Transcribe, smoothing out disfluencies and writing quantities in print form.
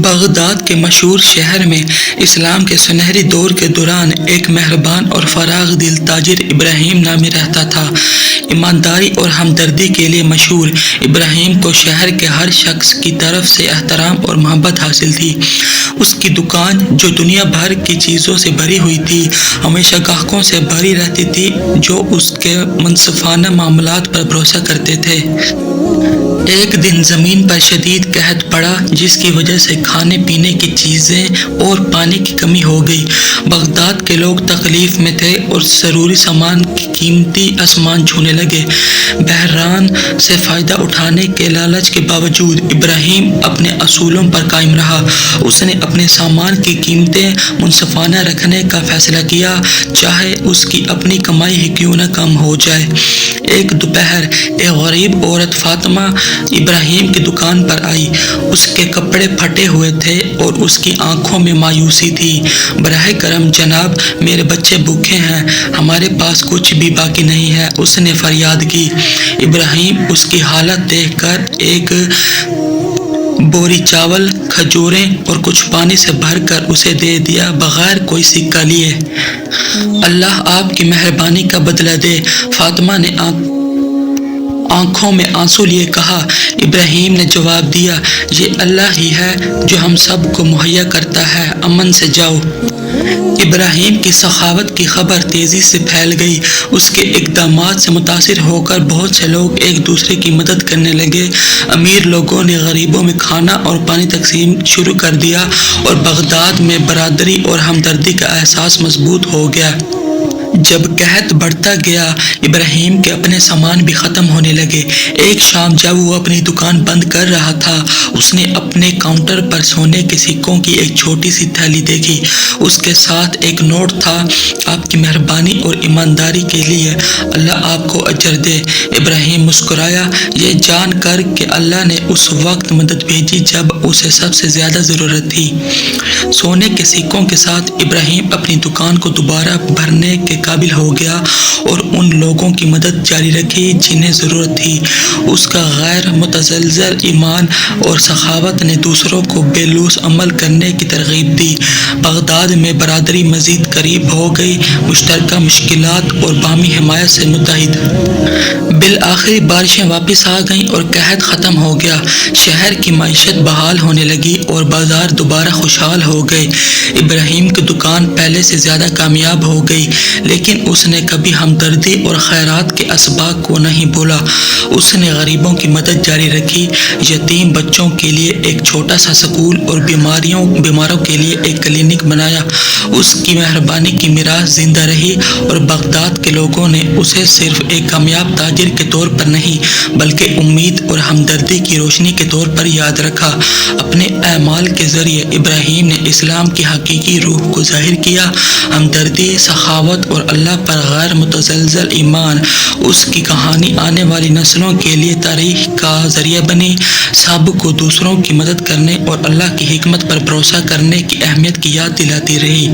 Baghdad کے مشہور شہر میں اسلام کے سنہری دور کے دوران ایک مہربان اور فراخ دل تاجر ابراہیم نامی رہتا تھا۔ ایمانداری اور ہمدردی کے لیے مشہور ابراہیم کو شہر کے ہر شخص کی طرف سے احترام اور محبت حاصل تھی۔ اس کی دکان جو دنیا بھر کی چیزوں سے بھری ہوئی تھی ہمیشہ گاہکوں سے بھری رہتی تھی جو اس کے منصفانہ معاملات پر بھروسہ کرتے تھے۔ ایک دن زمین پر شدید قحط پڑا جس کی وجہ سے کھانے پینے کی چیزیں اور پانی کی کمی ہو گئی۔ بغداد کے لوگ تکلیف میں تھے اور ضروری سامان کی قیمتی آسمان چھونے لگے۔ بحران سے فائدہ اٹھانے کے لالچ کے باوجود ابراہیم اپنے اصولوں پر قائم رہا۔ اس نے اپنے سامان کی قیمتیں منصفانہ رکھنے کا فیصلہ کیا، چاہے اس کی اپنی کمائی ہی کیوں نہ کم ہو جائے۔ ایک دوپہر ایک غریب عورت فاطمہ ابراہیم کی دکان پر آئی۔ اس کے کپڑے پھٹے ہوئے تھے اور اس کی آنکھوں میں مایوسی تھی۔ براہ کرم جناب، میرے بچے بھوکے ہیں، ہمارے پاس کچھ بھی باقی نہیں ہے، اس نے فریاد کی۔ ابراہیم اس کی حالت دیکھ کر ایک بوری چاول، کھجوریں اور کچھ پانی سے بھر کر اسے دے دیا بغیر کوئی سکہ لیے۔ اللہ آپ کی مہربانی کا بدلہ دے، فاطمہ نے آنکھوں میں آنسو لیے کہا۔ ابراہیم نے جواب دیا، یہ اللہ ہی ہے جو ہم سب کو مہیا کرتا ہے، امن سے جاؤ۔ ابراہیم کی سخاوت کی خبر تیزی سے پھیل گئی۔ اس کے اقدامات سے متاثر ہو کر بہت سے لوگ ایک دوسرے کی مدد کرنے لگے۔ امیر لوگوں نے غریبوں میں کھانا اور پانی تقسیم شروع کر دیا اور بغداد میں برادری اور ہمدردی کا احساس مضبوط ہو گیا۔ جب قحط بڑھتا گیا، ابراہیم کے اپنے سامان بھی ختم ہونے لگے۔ ایک شام جب وہ اپنی دکان بند کر رہا تھا، اس نے اپنے کاؤنٹر پر سونے کے سکوں کی ایک چھوٹی سی تھیلی دیکھی۔ اس کے ساتھ ایک نوٹ تھا، آپ کی مہربانی اور ایمانداری کے لیے اللہ آپ کو اجر دے۔ ابراہیم مسکرایا، یہ جان کر کہ اللہ نے اس وقت مدد بھیجی جب اسے سب سے زیادہ ضرورت تھی۔ سونے کے سکوں کے ساتھ ابراہیم اپنی دکان کو دوبارہ بھرنے کے قابل ہو گیا اور ان لوگوں کی مدد جاری رکھی جنہیں ضرورت تھی۔ اس کا غیر متزلزل ایمان اور سخاوت نے دوسروں کو بے لوث عمل کرنے کی ترغیب دی۔ بغداد میں برادری مزید قریب ہو گئی، مشترکہ مشکلات اور باہمی حمایت سے متحد۔ بالآخر بارشیں واپس آ گئیں اور قحط ختم ہو گیا۔ شہر کی معیشت بحال ہونے لگی اور بازار دوبارہ خوشحال ہو گئے۔ ابراہیم کی دکان پہلے سے زیادہ کامیاب ہو گئی، لیکن اس نے کبھی ہمدردی اور خیرات کے اسباق کو نہیں بھولا۔ اس نے غریبوں کی مدد جاری رکھی، یتیم بچوں کے لیے ایک چھوٹا سا سکول اور بیماروں کے لیے ایک کلینک بنایا۔ اس کی مہربانی کی میراث زندہ رہی اور بغداد کے لوگوں نے اسے صرف ایک کامیاب تاجر کے طور پر نہیں بلکہ امید اور ہمدردی کی روشنی کے طور پر یاد رکھا۔ اپنے اعمال کے ذریعے ابراہیم نے اسلام کی حقیقی روح کو ظاہر کیا۔ ہمدردی، سخاوت اور اللہ پر غیر متزلزل ایمان۔ اس کی کہانی آنے والی نسلوں کے لیے تاریخ کا ذریعہ بنی، سب کو دوسروں کی مدد کرنے اور اللہ کی حکمت پر بھروسہ کرنے کی اہمیت کی یاد دلاتی رہی۔